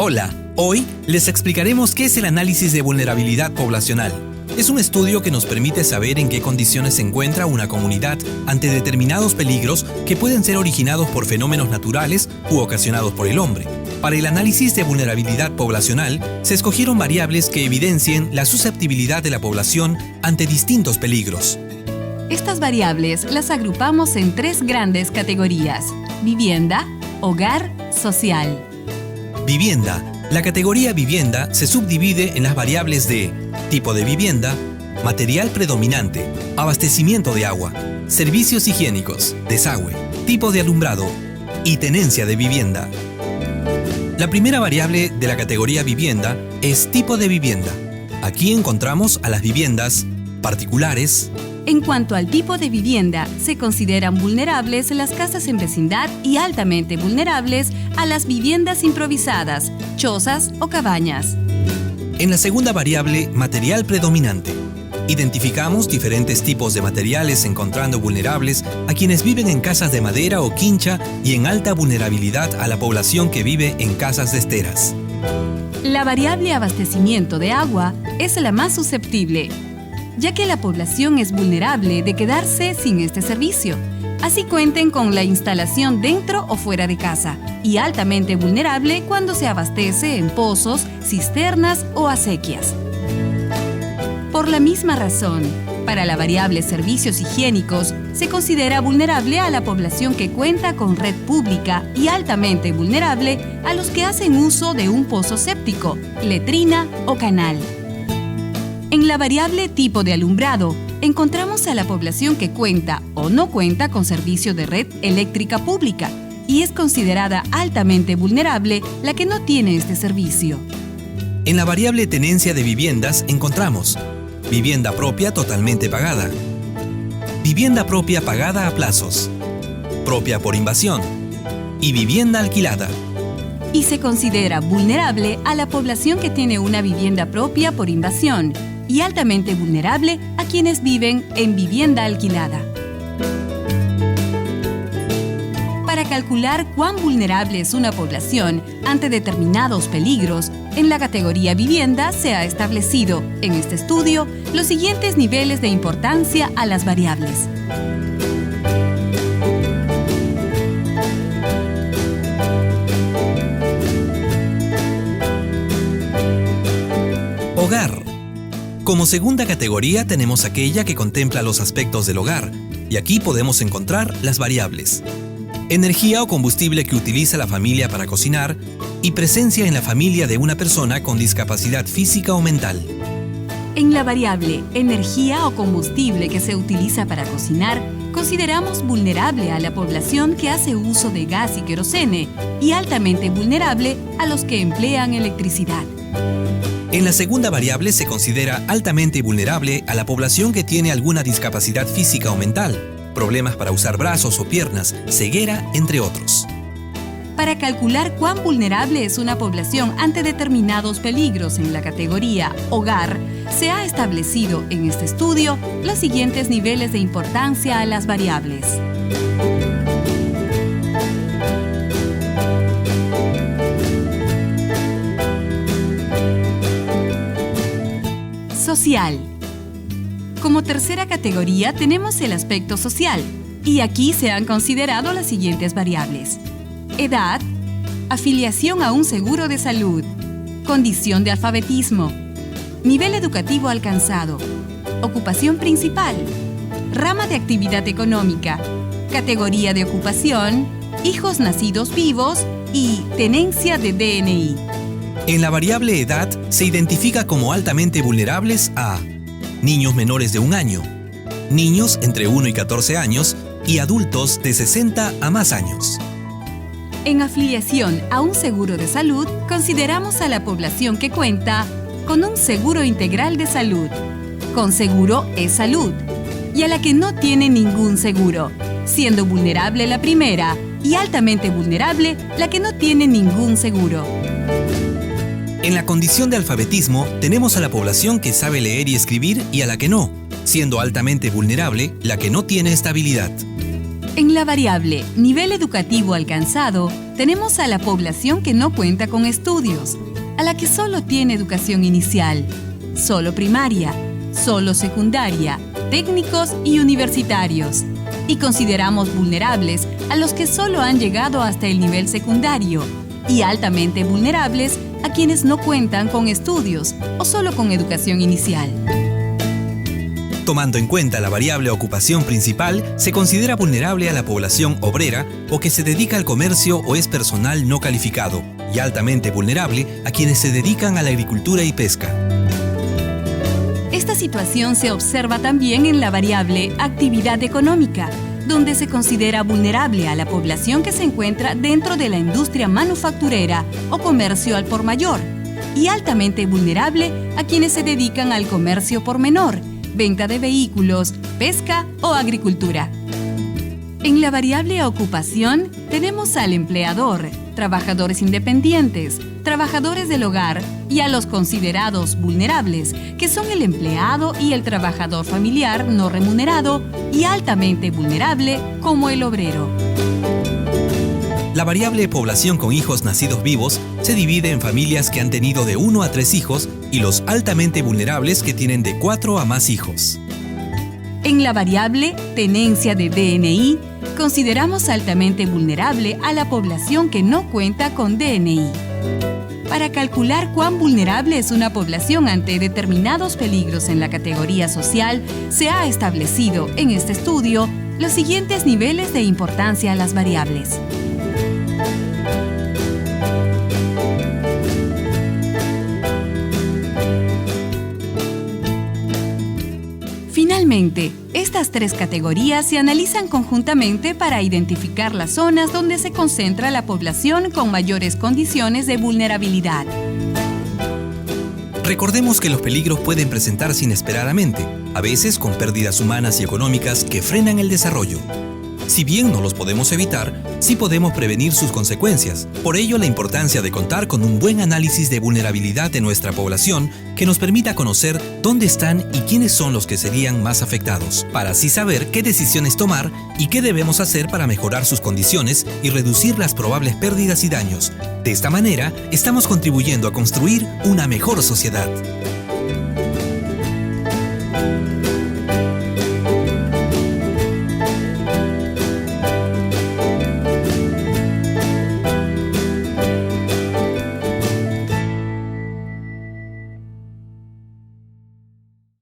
Hola, hoy les explicaremos qué es el análisis de vulnerabilidad poblacional. Es un estudio que nos permite saber en qué condiciones se encuentra una comunidad ante determinados peligros que pueden ser originados por fenómenos naturales u ocasionados por el hombre. Para el análisis de vulnerabilidad poblacional, se escogieron variables que evidencien la susceptibilidad de la población ante distintos peligros. Estas variables las agrupamos en tres grandes categorías: vivienda, hogar, social. Vivienda. La categoría vivienda se subdivide en las variables de tipo de vivienda, material predominante, abastecimiento de agua, servicios higiénicos, desagüe, tipo de alumbrado y tenencia de vivienda. La primera variable de la categoría vivienda es tipo de vivienda. Aquí encontramos a las viviendas particulares. En cuanto al tipo de vivienda, se consideran vulnerables las casas en vecindad y altamente vulnerables a las viviendas improvisadas, chozas o cabañas. En la segunda variable, material predominante, identificamos diferentes tipos de materiales encontrando vulnerables a quienes viven en casas de madera o quincha y en alta vulnerabilidad a la población que vive en casas de esteras. La variable abastecimiento de agua es la más susceptible, ya que la población es vulnerable de quedarse sin este servicio, así cuenten con la instalación dentro o fuera de casa, y altamente vulnerable cuando se abastece en pozos, cisternas o acequias. Por la misma razón, para la variable servicios higiénicos, se considera vulnerable a la población que cuenta con red pública y altamente vulnerable a los que hacen uso de un pozo séptico, letrina o canal. En la variable tipo de alumbrado, encontramos a la población que cuenta o no cuenta con servicio de red eléctrica pública y es considerada altamente vulnerable la que no tiene este servicio. En la variable tenencia de viviendas encontramos vivienda propia totalmente pagada, vivienda propia pagada a plazos, propia por invasión y vivienda alquilada. Y se considera vulnerable a la población que tiene una vivienda propia por invasión y altamente vulnerable a quienes viven en vivienda alquilada. Para calcular cuán vulnerable es una población ante determinados peligros, en la categoría vivienda se ha establecido, en este estudio, los siguientes niveles de importancia a las variables. Hogar. Como segunda categoría tenemos aquella que contempla los aspectos del hogar, y aquí podemos encontrar las variables: energía o combustible que utiliza la familia para cocinar y presencia en la familia de una persona con discapacidad física o mental. En la variable energía o combustible que se utiliza para cocinar, consideramos vulnerable a la población que hace uso de gas y querosene y altamente vulnerable a los que emplean electricidad. En la segunda variable se considera altamente vulnerable a la población que tiene alguna discapacidad física o mental, problemas para usar brazos o piernas, ceguera, entre otros. Para calcular cuán vulnerable es una población ante determinados peligros en la categoría hogar, se ha establecido en este estudio los siguientes niveles de importancia a las variables. Social. Como tercera categoría tenemos el aspecto social, y aquí se han considerado las siguientes variables: edad, afiliación a un seguro de salud, condición de alfabetismo, nivel educativo alcanzado, ocupación principal, rama de actividad económica, categoría de ocupación, hijos nacidos vivos y tenencia de DNI. En la variable edad se identifica como altamente vulnerables a niños menores de 1 año, niños entre 1 y 14 años y adultos de 60 a más años. En afiliación a un seguro de salud, consideramos a la población que cuenta con un seguro integral de salud, con seguro e-salud, y a la que no tiene ningún seguro, siendo vulnerable la primera y altamente vulnerable la que no tiene ningún seguro. En la condición de alfabetismo tenemos a la población que sabe leer y escribir y a la que no, siendo altamente vulnerable la que no tiene estabilidad. En la variable nivel educativo alcanzado, tenemos a la población que no cuenta con estudios, a la que solo tiene educación inicial, solo primaria, solo secundaria, técnicos y universitarios. Y consideramos vulnerables a los que solo han llegado hasta el nivel secundario y altamente vulnerables a quienes no cuentan con estudios o solo con educación inicial. Tomando en cuenta la variable ocupación principal, se considera vulnerable a la población obrera o que se dedica al comercio o es personal no calificado, y altamente vulnerable a quienes se dedican a la agricultura y pesca. Esta situación se observa también en la variable actividad económica, donde se considera vulnerable a la población que se encuentra dentro de la industria manufacturera o comercio al por mayor, y altamente vulnerable a quienes se dedican al comercio por menor, venta de vehículos, pesca o agricultura. En la variable ocupación tenemos al empleador, trabajadores independientes, trabajadores del hogar y a los considerados vulnerables, que son el empleado y el trabajador familiar no remunerado y altamente vulnerable como el obrero. La variable población con hijos nacidos vivos se divide en familias que han tenido de 1 a 3 hijos y los altamente vulnerables que tienen de 4 a más hijos. En la variable tenencia de DNI, consideramos altamente vulnerable a la población que no cuenta con DNI. Para calcular cuán vulnerable es una población ante determinados peligros en la categoría social, se ha establecido en este estudio los siguientes niveles de importancia a las variables. Finalmente, estas 3 categorías se analizan conjuntamente para identificar las zonas donde se concentra la población con mayores condiciones de vulnerabilidad. Recordemos que los peligros pueden presentarse inesperadamente, a veces con pérdidas humanas y económicas que frenan el desarrollo. Si bien no los podemos evitar, sí podemos prevenir sus consecuencias. Por ello, la importancia de contar con un buen análisis de vulnerabilidad de nuestra población que nos permita conocer dónde están y quiénes son los que serían más afectados, para así saber qué decisiones tomar y qué debemos hacer para mejorar sus condiciones y reducir las probables pérdidas y daños. De esta manera, estamos contribuyendo a construir una mejor sociedad.